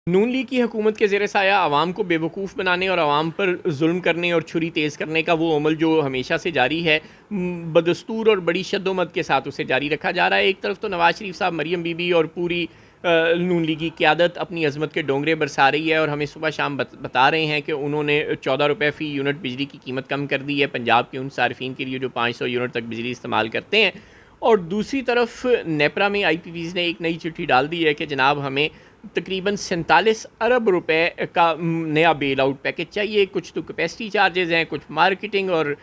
नून league की हुकूमत के ज़ेर साया आवाम को बेवकूफ़ बनाने और आवाम पर जुल्म करने और छुरी तेज़ करने का वो अमल जो हमेशा से जारी है, बदस्तूर और बड़ी शद्दोमत के साथ उसे जारी रखा जा रहा है। एक तरफ तो नवाज शरीफ साहब, मरियम बीबी और पूरी नून लीगी क़यादत अपनी अजमत के डोंगरे बरसा रही है और हमें सुबह शाम बता रहे हैं कि उन्होंने 14 रुपये फ़ी यूनिट बिजली की कीमत कम कर दी है पंजाब के उन सार्फिन के लिए जो 500 यूनिट तक बिजली इस्तेमाल करते हैं। और दूसरी तरफ नेपरा में IPPs ने एक नई चिट्ठी डाल दी है कि जनाब हमें तकरीबन 47 अरब रुपए का नया बेल आउट पैकेज चाहिए। कुछ तो कैपेसिटी चार्जेस हैं, कुछ मार्केटिंग और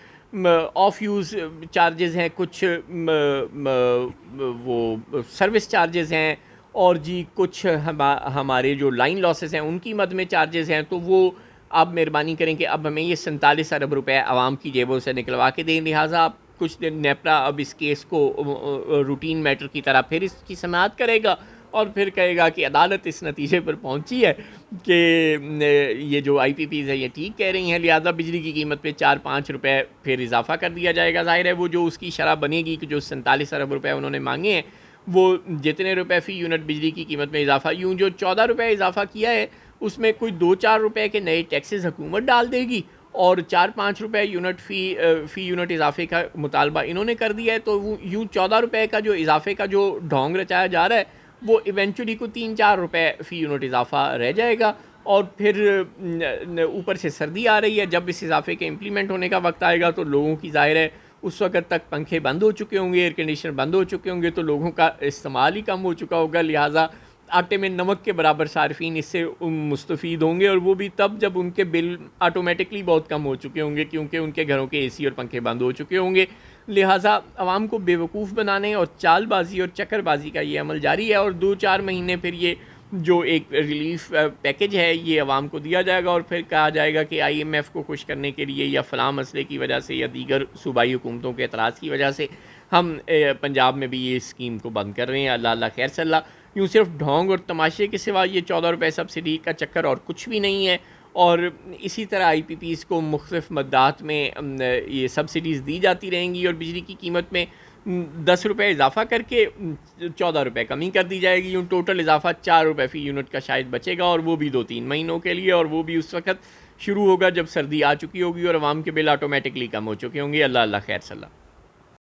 ऑफ यूज़ चार्जेस हैं, कुछ वो सर्विस चार्जेस हैं, और जी कुछ हमारे जो लाइन लॉसेस हैं उनकी मद में चार्जेस हैं। तो वो आप मेहरबानी करें कि अब हमें ये 47 अरब रुपए आवाम की जेबों से निकलवा के दें। लिहाजा आप कुछ दिन नेपरा अब इस केस को रूटीन मैटर की तरह फिर इसकी समाअत करेगा और फिर कहेगा कि अदालत इस नतीजे पर पहुंची है कि ये जो IPPs है ये ठीक कह रही हैं, लिहाजा बिजली की कीमत पे 4-5 रुपए फिर इजाफा कर दिया जाएगा। ज़ाहिर है वो जो उसकी शरह बनेगी कि जो 47 अरब रुपए उन्होंने मांगे हैं, वो जितने रुपए फ़ी यूनिट बिजली की कीमत में इजाफा, यूँ जो 14 रुपये इजाफा किया है उसमें कोई 2-4 रुपये के नए टैक्सेस हुकूमत डाल देगी और 4-5 रुपये यूनिट फ़ी यूनिट इजाफे का मुतालबा इन्होंने कर दिया है। तो वो यूँ 14 रुपये का जो इजाफे का जो ढोंग रचाया जा रहा है वो इवेंचुअली को 3-4 रुपये फ़ी यूनिट इजाफा रह जाएगा। और फिर ऊपर से सर्दी आ रही है, जब इस इजाफे के इम्प्लीमेंट होने का वक्त आएगा तो लोगों की ज़ाहिर है उस वक्त तक पंखे बंद हो चुके होंगे, एयर कंडीशनर बंद हो चुके होंगे, तो लोगों का इस्तेमाल ही कम हो चुका होगा। लिहाजा आटे में नमक के बराबर सार्फिन इससे मुस्तफ़ीद होंगे, और वो भी तब जब उनके बिल ऑटोमेटिकली बहुत कम हो चुके होंगे क्योंकि उनके घरों के AC और पंखे बंद हो चुके होंगे। लिहाजा आवाम को बेवकूफ़ बनाने और चालबाजी और चक्करबाजी का ये अमल जारी है, और 2-4 महीने फिर ये जो एक रिलीफ पैकेज है ये आवाम को दिया जाएगा और फिर कहा जाएगा कि IMF को खुश करने के लिए या फ़लाँ मसले की वजह से या दीगर सूबाई हुकूमतों के एतराज़ की वजह से हम पंजाब में भी ये स्कीम को बंद कर रहे हैं। अल्लाह अल्लाह खैर सल्ला। यूँ सिर्फ ढोंग और तमाशे के सिवा ये 14 रुपये सब्सिडी का चक्कर और कुछ भी नहीं है। और इसी तरह IPPs को मुख्तलिफ़ मद्दात में ये सब्सिडीज़ दी जाती रहेंगी और बिजली की कीमत में 10 रुपये इजाफ़ा करके 14 रुपये कमी कर दी जाएगी। यूँ टोटल इजाफ़ा 4 रुपये फ़ी यूनिट का शायद बचेगा, और वो भी 2-3 महीनों के लिए, और वो भी उस वक़्त शुरू होगा जब सर्दी आ चुकी होगी और आवाम के बिल ऑटोमेटिकली कम हो चुके होंगे। अल्लाह अल्लाह खैर सल्ला।